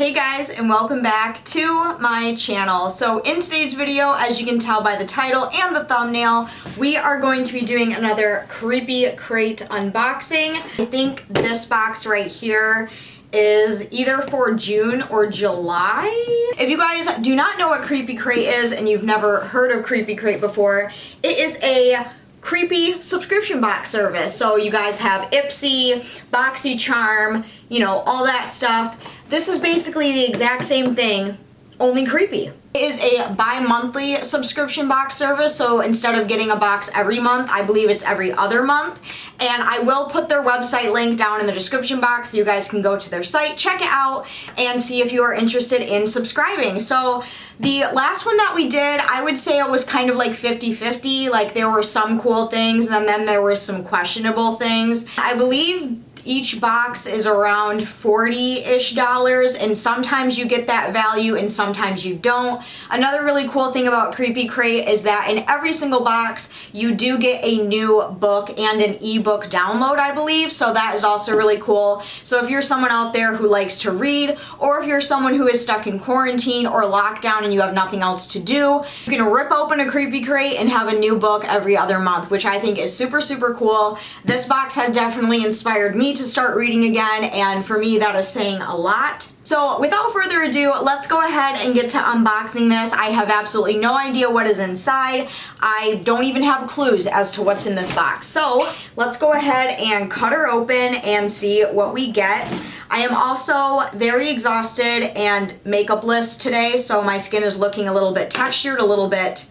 Hey guys, and welcome back to my channel. So in today's video, as you can tell by the title and the thumbnail, we are going to be doing another Creepy Crate unboxing. I think this box right here is either for June or July. If you guys do not know what Creepy Crate is and you've never heard of Creepy Crate before, it is a creepy subscription box service. So you guys have Ipsy, BoxyCharm, you know, all that stuff. This is basically the exact same thing, only creepy. It is a bi-monthly subscription box service, so instead of getting a box every month, I believe it's every other month. And I will put their website link down in the description box so you guys can go to their site, check it out, and see if you are interested in subscribing. So the last one that we did, I would say it was kind of like 50-50. Like there were some cool things and then there were some questionable things. I believe each box is around $40-ish, and sometimes you get that value and sometimes you don't. Another really cool thing about Creepy Crate is that in every single box you do get a new book and an ebook download, I believe, so that is also really cool. So if you're someone out there who likes to read, or if you're someone who is stuck in quarantine or lockdown and you have nothing else to do, you can rip open a Creepy Crate and have a new book every other month, which I think is super, super cool. This box has definitely inspired me to start reading again, and for me that is saying a lot. So without further ado, let's go ahead and get to unboxing this. I have absolutely no idea what is inside. I don't even have clues as to what's in this box. So let's go ahead and cut her open and see what we get. I am also very exhausted and makeupless today, so my skin is looking a little bit textured, a little bit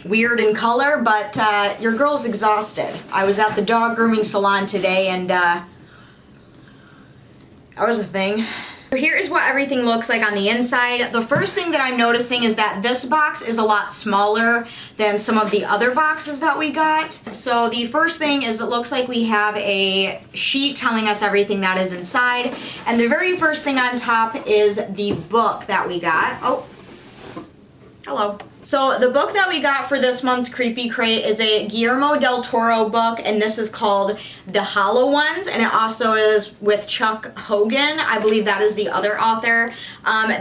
weird in color, but your girl's exhausted. I was at the dog grooming salon today and that was a thing. Here is what everything looks like on the inside. The first thing that I'm noticing is that this box is a lot smaller than some of the other boxes that we got. So the first thing is it looks like we have a sheet telling us everything that is inside. And the very first thing on top is the book that we got. Oh, hello. So the book that we got for this month's Creepy Crate is a Guillermo del Toro book, and this is called The Hollow Ones, and it also is with Chuck Hogan. I believe that is the other author.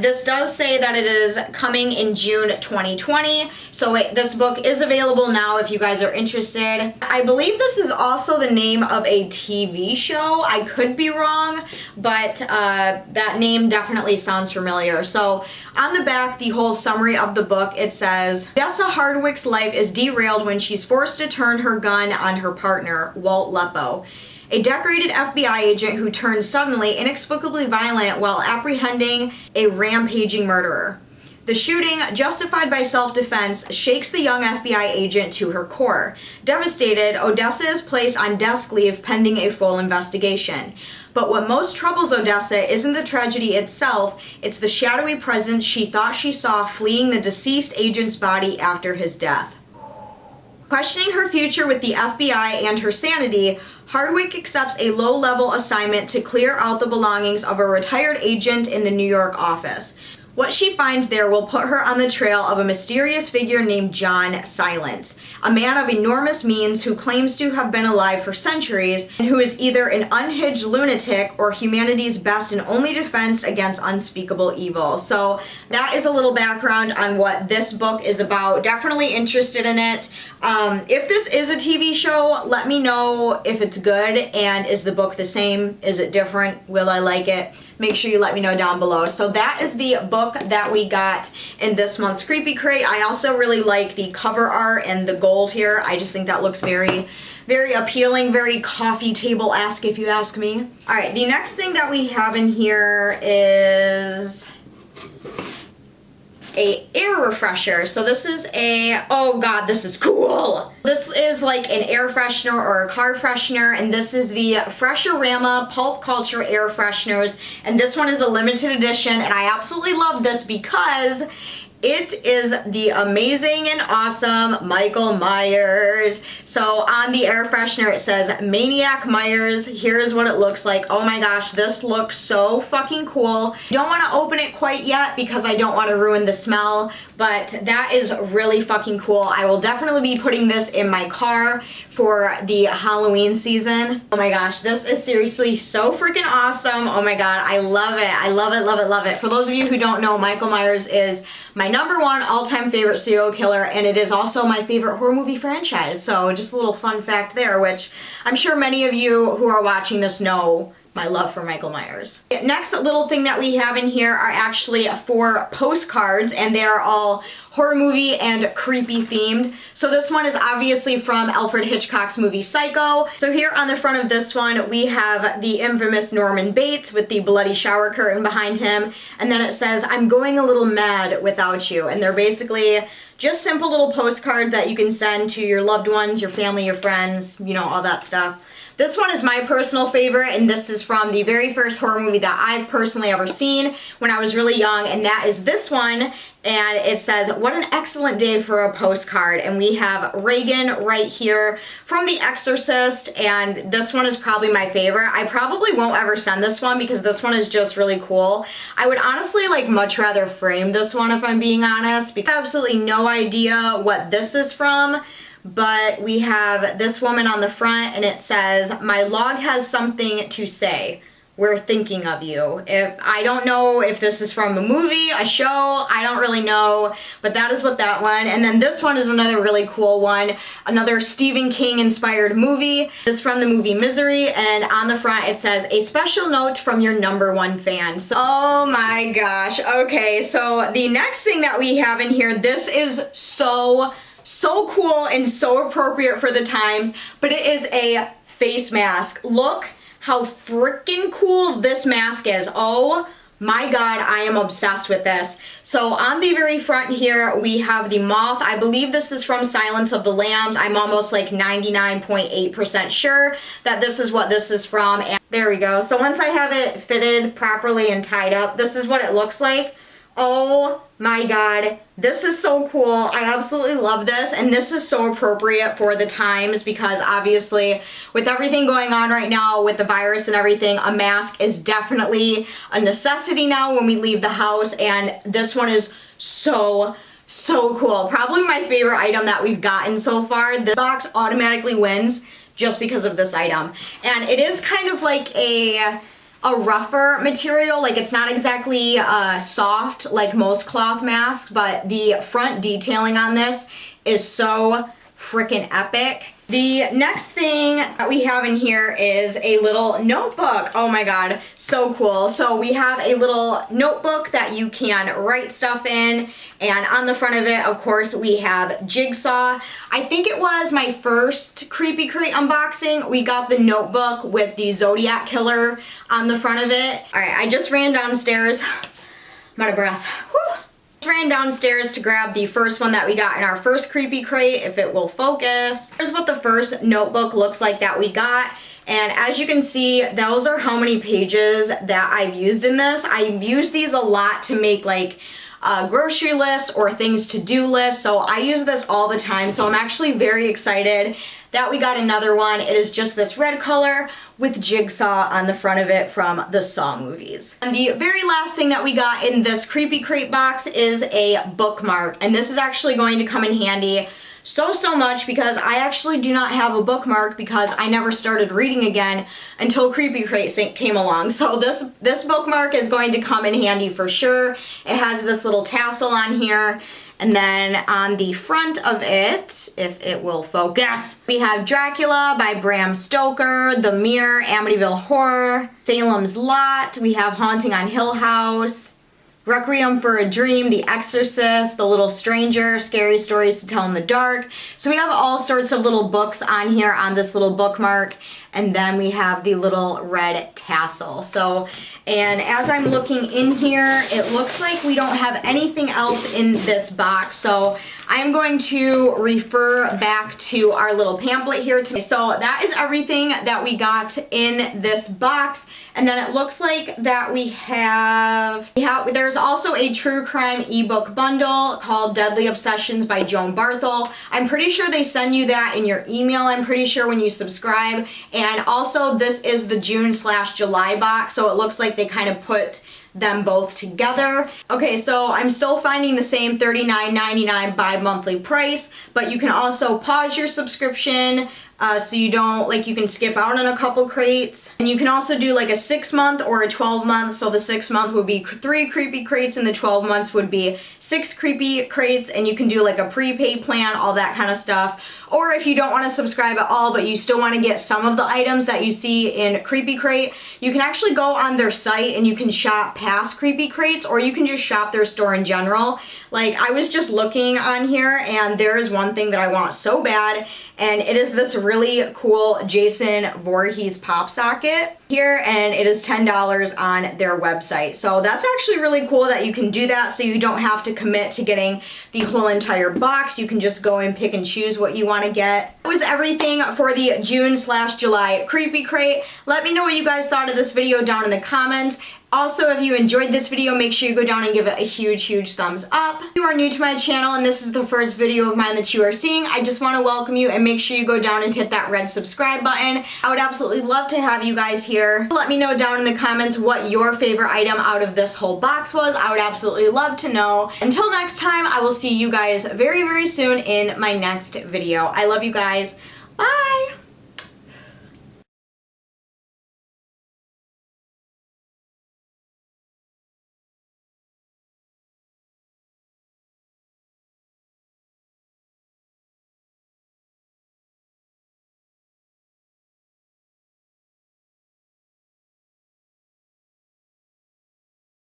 This does say that it is coming in June 2020, so this book is available now if you guys are interested. I believe this is also the name of a TV show. I could be wrong, but that name definitely sounds familiar. So on the back, the whole summary of the book, it says, Odessa Hardwick's life is derailed when she's forced to turn her gun on her partner, Walt Lepo, a decorated FBI agent who turns suddenly inexplicably violent while apprehending a rampaging murderer. The shooting, justified by self-defense, shakes the young FBI agent to her core. Devastated, Odessa is placed on desk leave pending a full investigation. But what most troubles Odessa isn't the tragedy itself, it's the shadowy presence she thought she saw fleeing the deceased agent's body after his death. Questioning her future with the FBI and her sanity, Hardwick accepts a low-level assignment to clear out the belongings of a retired agent in the New York office. What she finds there will put her on the trail of a mysterious figure named John Silent, a man of enormous means who claims to have been alive for centuries and who is either an unhinged lunatic or humanity's best and only defense against unspeakable evil. So that is a little background on what this book is about. Definitely interested in it. If this is a TV show, let me know if it's good, and is the book the same? Is it different? Will I like it? Make sure you let me know down below. So that is the book that we got in this month's Creepy Crate. I also really like the cover art and the gold here. I just think that looks very, very appealing, very coffee table-esque if you ask me. All right, the next thing that we have in here is a air refresher. So this is a, oh god, this is cool. This is like an air freshener or a car freshener, and this is the Fresherama Pulp Culture air fresheners, and this one is a limited edition, and I absolutely love this because it is the amazing and awesome Michael Myers. So on the air freshener it says Maniac Myers. Here's what it looks like. Oh my gosh, this looks so fucking cool. Don't want to open it quite yet because I don't want to ruin the smell, but that is really fucking cool. I will definitely be putting this in my car for the Halloween season. Oh my gosh, this is seriously so freaking awesome. Oh my god, I love it. I love it, love it, love it. For those of you who don't know, Michael Myers is my #1 all-time favorite serial killer, and it is also my favorite horror movie franchise. So just a little fun fact there, which I'm sure many of you who are watching this know my love for Michael Myers. Next little thing that we have in here are actually 4 postcards, and they are all horror movie and creepy themed. So this one is obviously from Alfred Hitchcock's movie Psycho. So here on the front of this one, we have the infamous Norman Bates with the bloody shower curtain behind him, and then it says, "I'm going a little mad without you." And they're basically just simple little postcards that you can send to your loved ones, your family, your friends, you know, all that stuff. This one is my personal favorite, and this is from the very first horror movie that I've personally ever seen when I was really young, and that is this one. And it says, "What an excellent day for a postcard." And we have Reagan right here from The Exorcist, and this one is probably my favorite. I probably won't ever send this one because this one is just really cool. I would honestly like much rather frame this one if I'm being honest, because I have absolutely no idea what this is from. But we have this woman on the front, and it says, "My log has something to say. We're thinking of you." I don't know if this is from a movie, a show, I don't really know, but that is what that one. And then this one is another really cool one, another Stephen King inspired movie. It's from the movie Misery, and on the front it says, "A special note from your #1 fan." So, oh my gosh. Okay, so the next thing that we have in here, this is so cool and so appropriate for the times, but it is a face mask. Look how freaking cool this mask is. Oh my god, I am obsessed with this. So on the very front here, we have the moth. I believe this is from Silence of the Lambs. I'm almost like 99.8% sure that this is what this is from. And there we go. So once I have it fitted properly and tied up, this is what it looks like. Oh my god, this is so cool. I absolutely love this, and this is so appropriate for the times because obviously with everything going on right now with the virus and everything, a mask is definitely a necessity now when we leave the house, and this one is so cool. Probably my favorite item that we've gotten so far. This box automatically wins just because of this item, and it is kind of like a rougher material. Like, it's not exactly soft like most cloth masks, but the front detailing on this is so freaking epic. The next thing that we have in here is a little notebook. Oh my god, so cool. So we have a little notebook that you can write stuff in, and on the front of it, of course, we have Jigsaw. I think it was my first Creepy Crate unboxing. We got the notebook with the Zodiac Killer on the front of it. Alright, I just ran downstairs. I'm out of breath. Whew. Ran downstairs to grab the first one that we got in our first Creepy Crate, if it will focus. Here's what the first notebook looks like that we got. And as you can see, those are how many pages that I've used in this. I've used these a lot to make like grocery lists or things to do lists. So I use this all the time. So I'm actually very excited that we got another one. It is just this red color with Jigsaw on the front of it from the Saw movies. And the very last thing that we got in this Creepy Crate box is a bookmark. And this is actually going to come in handy so much because I actually do not have a bookmark because I never started reading again until Creepy Crate came along. So this bookmark is going to come in handy for sure. It has this little tassel on here. And then on the front of it, if it will focus, we have Dracula by Bram Stoker, The Mirror, Amityville Horror, Salem's Lot, we have Haunting on Hill House, Requiem for a Dream, The Exorcist, The Little Stranger, Scary Stories to Tell in the Dark. So we have all sorts of little books on here on this little bookmark. And then we have the little red tassel. So, and as I'm looking in here, it looks like we don't have anything else in this box. So I'm going to refer back to our little pamphlet here today. So that is everything that we got in this box. And then it looks like that we have there's also a true crime ebook bundle called Deadly Obsessions by Joan Barthel. I'm pretty sure they send you that in your email, I'm pretty sure, when you subscribe. And also this is the June/July box, so it looks like they kind of put them both together. Okay, so I'm still finding the same $39.99 bi-monthly price, but you can also pause your subscription so you don't, like, you can skip out on a couple crates. And you can also do like a 6-month or a 12-month. So the 6-month would be 3 creepy crates and the 12 months would be 6 creepy crates, and you can do like a prepaid plan, all that kind of stuff. Or if you don't want to subscribe at all, but you still want to get some of the items that you see in Creepy Crate, you can actually go on their site and you can shop past Creepy Crates, or you can just shop their store in general. Like, I was just looking on here and there is one thing that I want so bad, and it is this really cool Jason Voorhees pop socket here, and it is $10 on their website. So that's actually really cool that you can do that, so you don't have to commit to getting the whole entire box. You can just go and pick and choose what you want to get. That was everything for the June/July Creepy Crate. Let me know what you guys thought of this video down in the comments. Also, if you enjoyed this video, make sure you go down and give it a huge thumbs up. If you are new to my channel and this is the first video of mine that you are seeing, I just want to welcome you and make sure you go down and hit that red subscribe button. I would absolutely love to have you guys here. Let me know down in the comments what your favorite item out of this whole box was. I would absolutely love to know. Until next time, I will see you guys very soon in my next video. I love you guys.